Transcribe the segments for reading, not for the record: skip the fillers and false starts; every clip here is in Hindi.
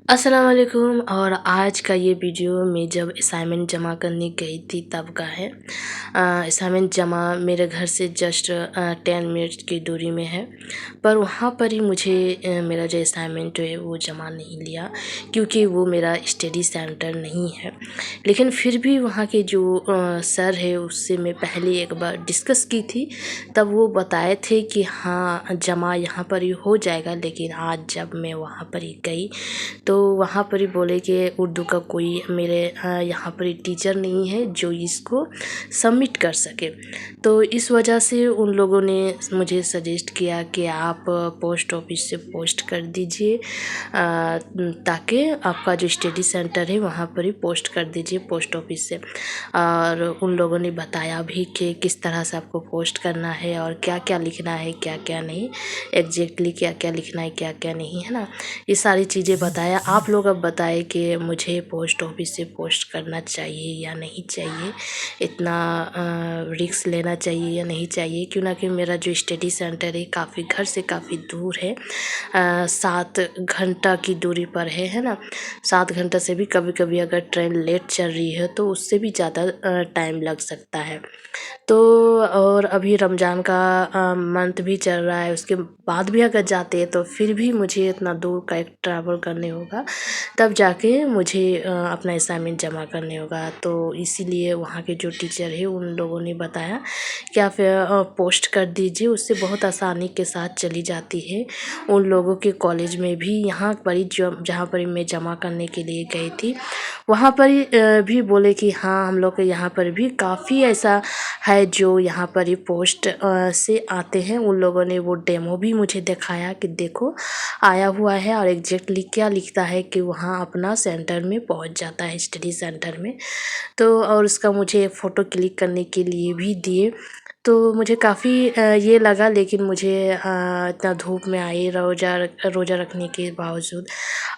अस्सलाम वालेकुम। और आज का ये वीडियो मैं जब असाइनमेंट जमा करने गई थी तब का है। असाइनमेंट जमा मेरे घर से जस्ट 10 मिनट की दूरी में है, पर वहाँ पर ही मुझे मेरा जो असाइनमेंट है वो जमा नहीं लिया, क्योंकि वो मेरा स्टडी सेंटर नहीं है। लेकिन फिर भी वहाँ के जो सर है उससे मैं पहले एक बार डिस्कस की थी, तब वो बताए थे कि हाँ जमा यहाँ पर ही हो जाएगा। लेकिन आज जब मैं वहाँ पर ही गई तो वहाँ पर ही बोले कि उर्दू का कोई मेरे यहाँ पर ही टीचर नहीं है जो इसको सबमिट कर सके। तो इस वजह से उन लोगों ने मुझे सजेस्ट किया कि आप पोस्ट ऑफिस से पोस्ट कर दीजिए, ताकि आपका जो स्टडी सेंटर है वहाँ पर ही पोस्ट कर दीजिए पोस्ट ऑफिस से। और उन लोगों ने बताया भी कि किस तरह से आपको पोस्ट करना है और क्या क्या लिखना है क्या क्या नहीं, एग्जैक्टली क्या क्या लिखना है क्या क्या नहीं, है ना। ये सारी चीज़ें बताया। आप लोग अब बताएं कि मुझे पोस्ट ऑफिस से पोस्ट करना चाहिए या नहीं चाहिए, इतना रिस्क लेना चाहिए या नहीं चाहिए। क्यों ना कि मेरा जो स्टडी सेंटर है काफ़ी घर से काफ़ी दूर है, 7 घंटा की दूरी पर है ना। 7 घंटा से भी कभी कभी अगर ट्रेन लेट चल रही है तो उससे भी ज़्यादा टाइम लग सकता है। तो और अभी रमज़ान का मंथ भी चल रहा है, उसके बाद भी अगर जाते हैं तो फिर भी मुझे इतना दूर का एक ट्रैवल करने होगा, तब जाके मुझे अपना असाइनमेंट जमा करने होगा। तो इसीलिए वहाँ के जो टीचर है उन लोगों ने बताया कि आप पोस्ट कर दीजिए, उससे बहुत आसानी के साथ चली जाती है। उन लोगों के कॉलेज में भी यहाँ पर ही जो जहाँ पर मैं जमा करने के लिए गई थी वहाँ पर ही भी बोले कि हाँ हम लोग के यहाँ पर भी काफ़ी ऐसा है जो यहाँ पर ही पोस्ट से आते हैं। उन लोगों ने वो डेमो भी मुझे दिखाया कि देखो आया हुआ है और एग्जैक्टली क्या लिखता है कि वहाँ अपना सेंटर में पहुँच जाता है, स्टडी सेंटर में। तो और उसका मुझे फ़ोटो क्लिक करने के लिए भी दिए। तो मुझे काफ़ी ये लगा, लेकिन मुझे इतना धूप में आई रोज़ा रखने के बावजूद,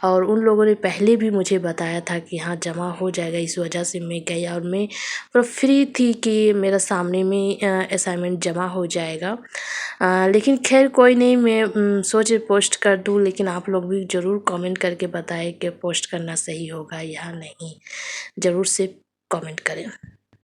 और उन लोगों ने पहले भी मुझे बताया था कि हाँ जमा हो जाएगा, इस वजह से मैं गई और मैं पूरा फ्री थी कि मेरा सामने में असाइनमेंट जमा हो जाएगा। लेकिन खैर कोई नहीं, मैं सोचे पोस्ट कर दूँ, लेकिन आप लोग भी ज़रूर कमेंट करके बताएं कि पोस्ट करना सही होगा या नहीं। ज़रूर से कमेंट करें।